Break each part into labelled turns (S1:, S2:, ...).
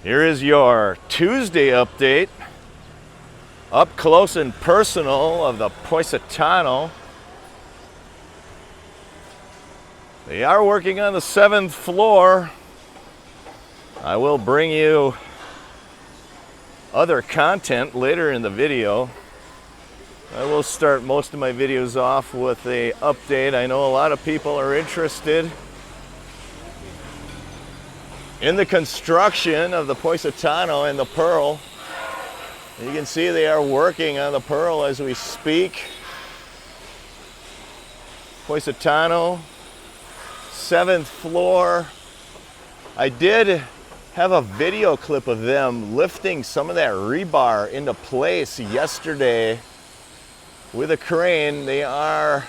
S1: Here is your Tuesday update, up close and personal of the Positano. They are working on the 7th floor. I will bring you other content later in the video. I will start most of my videos off with an update. I know a lot of people are interested in the construction of the Positano and the Pearl. You can see they are working on the Pearl as we speak. Positano, 7th floor. I did have a video clip of them lifting some of that rebar into place yesterday with a crane. They are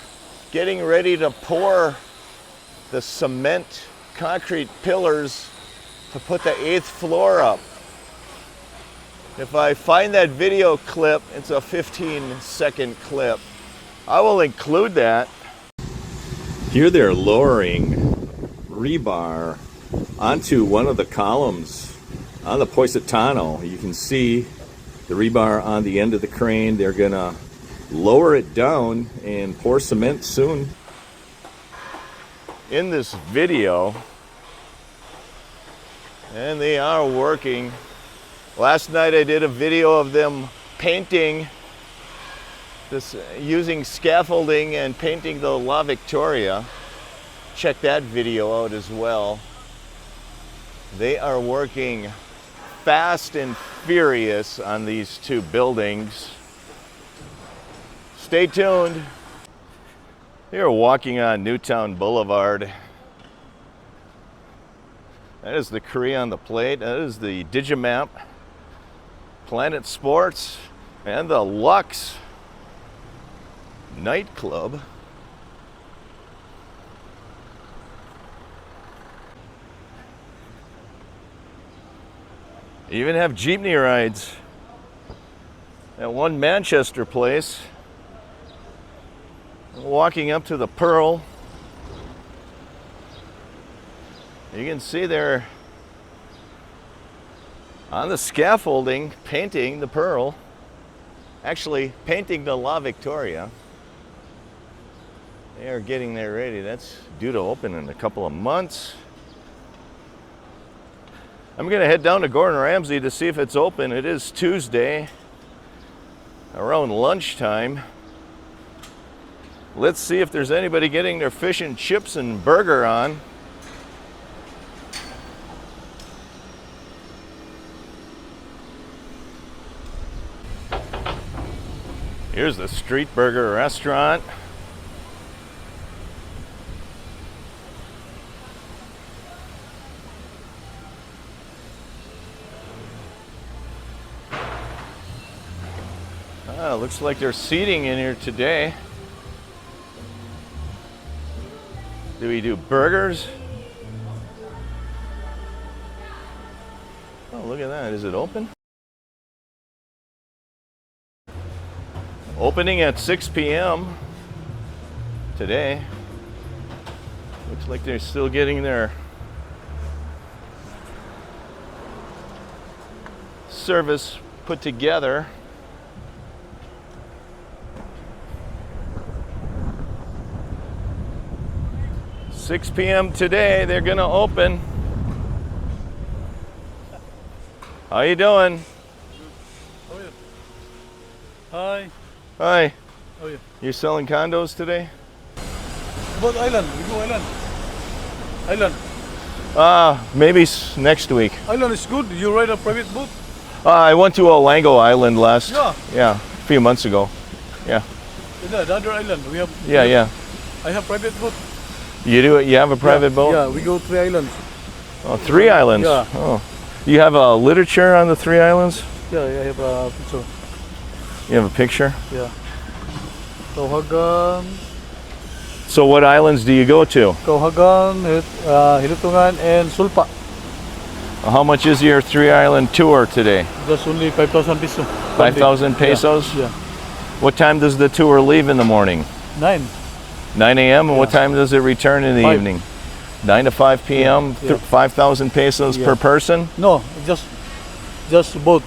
S1: getting ready to pour the cement concrete pillars to put the 8th floor up. If I find that video clip, it's a 15-second clip. I will include that. Here they're lowering rebar onto one of the columns on the Positano. You can see the rebar on the end of the crane. They're gonna lower it down and pour cement soon. In this video, and they are working. Last night I did a video of them painting this, using scaffolding and painting the La Victoria. Check that video out as well. They are working fast and furious on these two buildings. Stay tuned. They are walking on Newtown Boulevard. That is the Korea on the plate. That is the Digimap, Planet Sports, and the Lux nightclub. You even have jeepney rides at one Manchester place. Walking up to the Pearl. You can see they're on the scaffolding painting the Pearl. Actually, painting the La Victoria. They are getting there ready. That's due to open in a couple of months. I'm going to head down to Gordon Ramsay to see if it's open. It is Tuesday, around lunchtime. Let's see if there's anybody getting their fish and chips and burger on. Here's the Street Burger Restaurant. Looks like there's seating in here today. Do we do burgers? Oh, look at that. Is it open? Opening at 6 p.m. today. Looks like they're still getting their service put together. 6 p.m. today, they're gonna open. How you doing?
S2: How are you? Hi.
S1: Hi.
S2: How are you?
S1: You're selling condos today?
S2: About island. We go island.
S1: Maybe next week.
S2: Island is good. You ride a private boat?
S1: I went to Olango Island last.
S2: Yeah.
S1: A few months ago. Yeah.
S2: The other island. We have.
S1: Yeah.
S2: I have private boat.
S1: You do it? You have a private boat?
S2: Yeah, we go 3 islands.
S1: Oh, 3 islands?
S2: Yeah.
S1: Oh. You have a literature on the 3 islands?
S2: Yeah, I have a picture.
S1: You have a picture?
S2: Yeah. Kauhagan.
S1: So what islands do you go to?
S2: Kauhagan, Hilutungan, and Sulpa.
S1: How much is your 3 island tour today?
S2: Just only 5,000 pesos.
S1: 5,000 pesos?
S2: Yeah.
S1: What time does the tour leave in the morning?
S2: 9.
S1: 9 a.m. And what time does it return in the
S2: 5.
S1: evening? 9 to 5 p.m.
S2: Yeah.
S1: 5,000 pesos per person?
S2: No, just just boat.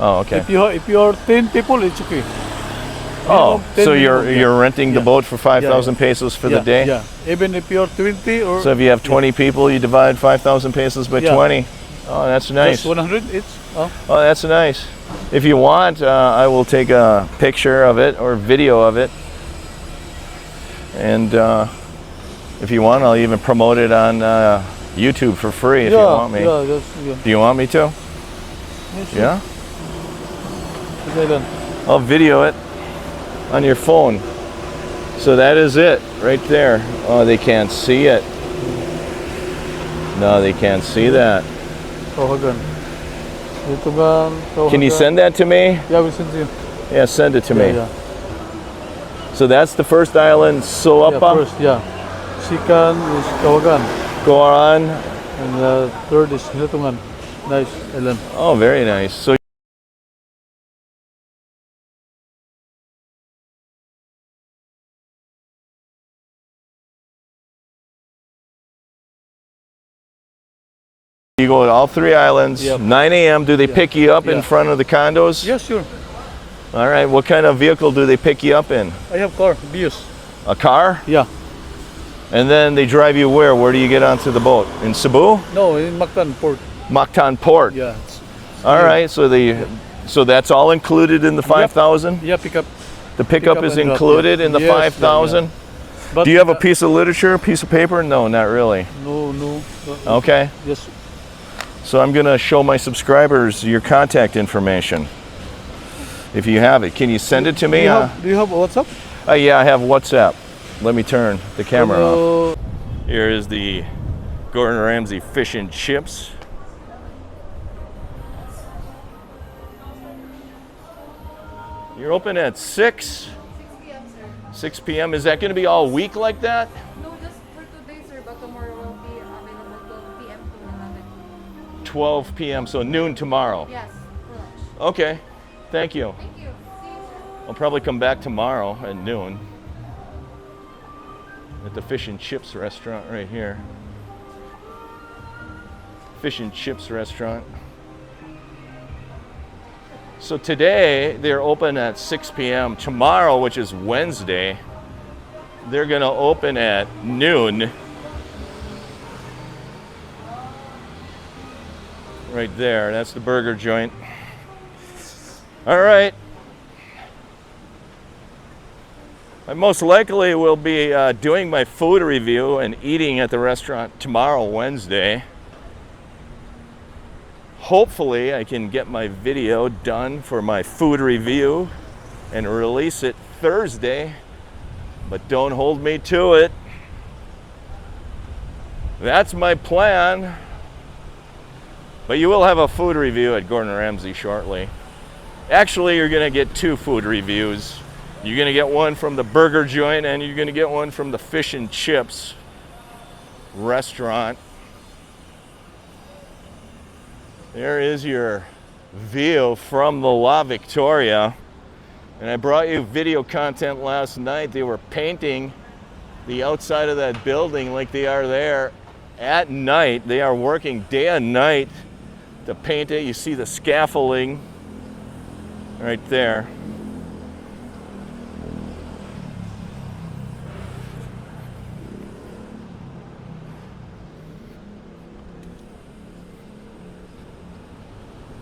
S1: Oh, okay.
S2: If you are 10 people, it's okay.
S1: Oh,
S2: Minimum 10
S1: so
S2: minimum,
S1: you're renting the
S2: Yeah.
S1: boat for 5,000
S2: Yeah,
S1: pesos for
S2: yeah,
S1: the day?
S2: Yeah. Even if you are 20 or
S1: So if you have 20 people, you divide 5,000 pesos by
S2: Yeah.
S1: 20. Oh, that's nice.
S2: just 100 each. Oh.
S1: Oh, that's nice. If you want, I will take a picture of it or video of it. And if you want, I'll even promote it on YouTube for free if you want me.
S2: Yeah, just, yeah.
S1: Do you want me to?
S2: Sure.
S1: Yeah?
S2: Okay, then.
S1: I'll video it on your phone. So that is it right there. Oh, they can't see it. No, they can't see that.
S2: Kawagan. Newtown, Kawagan.
S1: Can you send that to me?
S2: Yeah, we send you.
S1: Yeah, send it to me.
S2: Yeah.
S1: So that's the first island,
S2: Yeah,
S1: Sulapa.
S2: first, yeah. Second is Kawagan.
S1: Go on.
S2: And third is Newtown. Nice island.
S1: Oh, very nice. So you go to all three islands,
S2: Yep.
S1: 9 a.m. Do they
S2: Yeah.
S1: pick you up in
S2: Yeah.
S1: front of the condos?
S2: Yeah, sure.
S1: All right. What kind of vehicle do they pick you up in?
S2: I have car, Bios.
S1: A car?
S2: Yeah.
S1: And then they drive you where? Where do you get onto the boat? In Cebu?
S2: No, in Mactan Port.
S1: Mactan Port.
S2: Yeah.
S1: All right. So that's all included in the 5,000?
S2: Yeah, pick up.
S1: The pickup
S2: Pick up
S1: is
S2: and drop,
S1: included
S2: yeah.
S1: in the
S2: Yes,
S1: 5,000?
S2: But
S1: Do you have a piece of literature, a piece of paper? No, not really.
S2: No.
S1: Okay.
S2: Yes.
S1: So I'm going to show my subscribers your contact information. If you have it, can you send it to me?
S2: Do you have WhatsApp?
S1: Yeah, I have WhatsApp. Let me turn the camera off.
S2: Hello.
S1: Here is the Gordon Ramsay fish and chips. You're open at 6?
S3: 6 p.m., sir.
S1: 6 p.m. Is that going to be all week like that?
S3: No, just for today, sir, but tomorrow will be available 12 p.m. to 11.
S1: 12 p.m., so noon tomorrow.
S3: Yes, for lunch.
S1: Okay, thank you.
S3: Thank you. See you, sir.
S1: I'll probably come back tomorrow at noon at the fish and chips restaurant right here. Fish and chips restaurant. So today they're open at 6 p.m. Tomorrow, which is Wednesday, they're going to open at noon. Right there, that's the burger joint. All right. I most likely will be doing my food review and eating at the restaurant tomorrow, Wednesday. Hopefully I can get my video done for my food review and release it Thursday, but don't hold me to it. That's my plan. But you will have a food review at Gordon Ramsay shortly. Actually, you're gonna get two food reviews. You're gonna get one from the burger joint and you're gonna get one from the fish and chips restaurant. There is your view from the La Victoria. And I brought you video content last night. They were painting the outside of that building like they are there at night. They are working day and night to paint it. You see the scaffolding right there.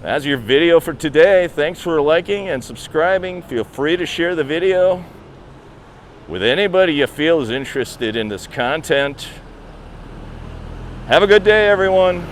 S1: That's your video for today. Thanks for liking and subscribing. Feel free to share the video with anybody you feel is interested in this content. Have a good day, everyone.